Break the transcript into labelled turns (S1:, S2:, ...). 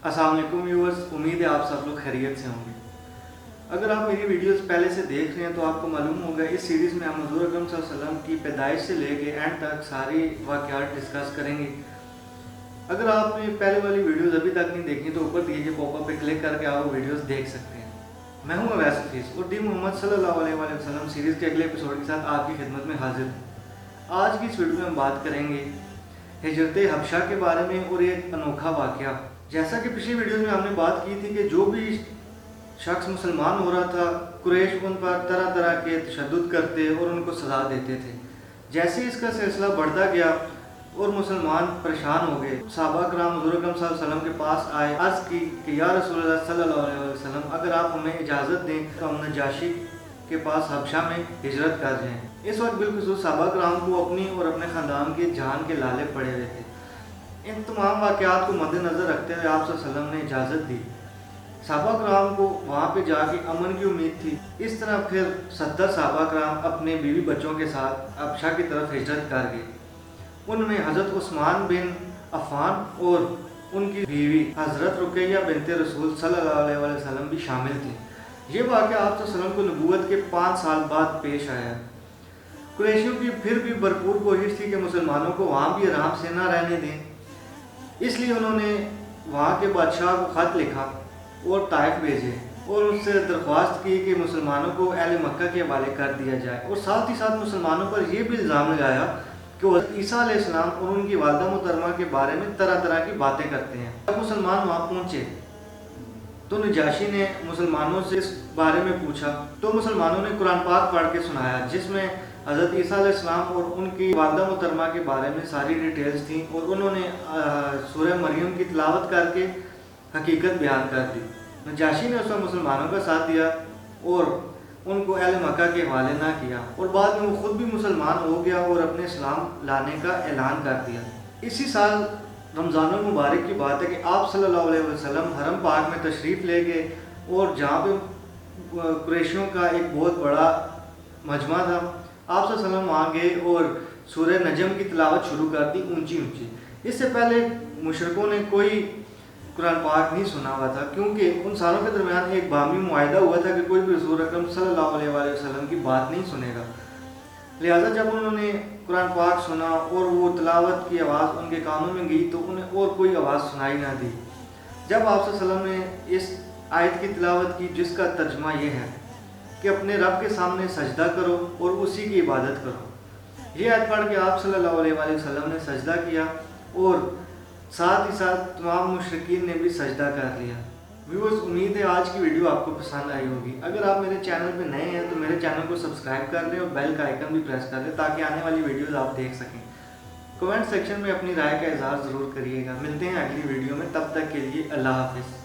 S1: अस्सलाम वालेकुम व्यूअर्स, उम्मीद है आप सब लोग खैरियत से होंगे। अगर आप मेरी वीडियोस पहले से देख रहे हैं तो आपको मालूम होगा इस सीरीज़ में हम हुज़ूर अकरम सल्लल्लाहु अलैहि वसल्लम की पैदाइश से लेके एंड तक सारी वाक़यात डिस्कस करेंगे। अगर आपने पहले वाली वीडियोस अभी तक नहीं देखी तो ऊपर दिए गए पॉपअप पे क्लिक करके आप वो वीडियोस देख सकते हैं। मैं हूँ अवैस हफीज़ और दी मोहम्मद सल्लल्लाहु अलैहि वसल्लम सीरीज़ के अगले एपिसोड के साथ आपकी खिदमत में हाजिर हूँ। आज की इस वीडियो में हम बात करेंगे हिजरत हबशा के बारे में और एक अनोखा वाक़या। जैसा कि पिछली वीडियो में हमने बात की थी कि जो भी शख्स मुसलमान हो रहा था, कुरैश उन पर तरह तरह के तशद्दुद करते और उनको सज़ा देते थे। जैसे इसका सिलसिला बढ़ता गया और मुसलमान परेशान हो गए, सहाबा कराम हुज़ूर अकरम सल्लल्लाहु अलैहि वसल्लम के पास आए, अर्ज़ की कि या रसूलल्लाह सल्लल्लाहु अलैहि वसल्लम, अगर आप हमें इजाज़त दें तो हम नजाशी के पास हबशा में हिजरत कर जाएँ। इस वक्त बिलखुसूस सहाबा कराम को अपनी और अपने ख़ानदान के जान के लाले पड़े हुए थे। इन तमाम वाक़यात को मद्देनज़र रखते हुए आप सल्लल्लाहु अलैहि वसल्लम ने इजाज़त दी। सहाबा कराम को वहाँ पे जाके अमन की उम्मीद थी। इस तरह फिर 70 सहाबा कराम अपने बीवी बच्चों के साथ हबशा की तरफ हिजरत कर गए। उनमें हज़रत उस्मान बिन अफ़ान और उनकी बीवी हज़रत रुकैया बिनते रसूल सल्लल्लाहु अलैहि वसल्लम भी शामिल थे। ये वाक़या आप सल्लल्लाहु अलैहि वसल्लम को नबूवत के 5 साल बाद पेश आया। कुरैशियों की फिर भी भरपूर कोशिश थी कि मुसलमानों को वहाँ भी आराम से ना रहने दें, इसलिए उन्होंने वहाँ के बादशाह को ख़त लिखा और ताइफ भेजे और उससे दरख्वास्त की कि मुसलमानों को अहले मक्का के हवाले कर दिया जाए। और साथ ही साथ मुसलमानों पर यह भी इल्ज़ाम लगाया कि वो ईसा अलैहिस्सलाम और उनकी वालिदा मुहतरमा के बारे में तरह तरह की बातें करते हैं। जब मुसलमान वहाँ पहुँचे तो नजाशी ने मुसलमानों से इस बारे में पूछा तो मुसलमानों ने कुरान पाक पढ़ के सुनाया, जिसमें हज़रत ईसा अलैहिस्सलाम और उनकी वालिदा मुहतरमा के बारे में सारी डिटेल्स थी और उन्होंने सूरह मरियम की तिलावत करके हकीकत बयान कर दी। नजाशी ने उस वक्त मुसलमानों का साथ दिया और उनको अहले मक्का के हवाले ना किया और बाद में वो ख़ुद भी मुसलमान हो गया और अपने इस्लाम लाने का ऐलान कर दिया। इसी साल रमज़ान मुबारक की बात है कि आप सल्लल्लाहु अलैहि वसल्लम हरम पाक में तशरीफ़ ले गए और जहाँ पे कुरैशियों का एक बहुत बड़ा मजमा था, आप सल्लल्लाहु अलैहि वसल्लम वहाँ गए और सूरह नजम की तिलावत शुरू कर दी ऊंची ऊंची। इससे पहले मुशरिकों ने कोई कुरान पाक नहीं सुना हुआ था, क्योंकि उन सालों के दरमियान एक बामी मुआहिदा हुआ था कि कोई भी हुज़ूर अकरम सल्लल्लाहु अलैहि वसल्लम की बात नहीं सुनेगा। लिहाजा जब उन्होंने कुरान पाक सुना और वो तिलावत की आवाज़ उनके कानों में गई तो उन्हें और कोई आवाज़ सुनाई ना दी। जब आप सल्लल्लाहु अलैहि वसल्लम ने इस आयत की तिलावत की, जिसका तर्जुमा ये है कि अपने रब के सामने सजदा करो और उसी की इबादत करो, ये आयत पढ़ के आप सल्लल्लाहु अलैहि वसल्लम ने सजदा किया और साथ ही साथ तमाम मुशरिकीन ने भी सजदा कर लिया। व्यूअर्स, उम्मीद है आज की वीडियो आपको पसंद आई होगी। अगर आप मेरे चैनल पे नए हैं तो मेरे चैनल को सब्सक्राइब कर लें और बेल का आइकन भी प्रेस कर लें ताकि आने वाली वीडियोस आप देख सकें। कमेंट सेक्शन में अपनी राय का इजहार ज़रूर करिएगा। मिलते हैं अगली वीडियो में, तब तक के लिए अल्लाह हाफ़िज़।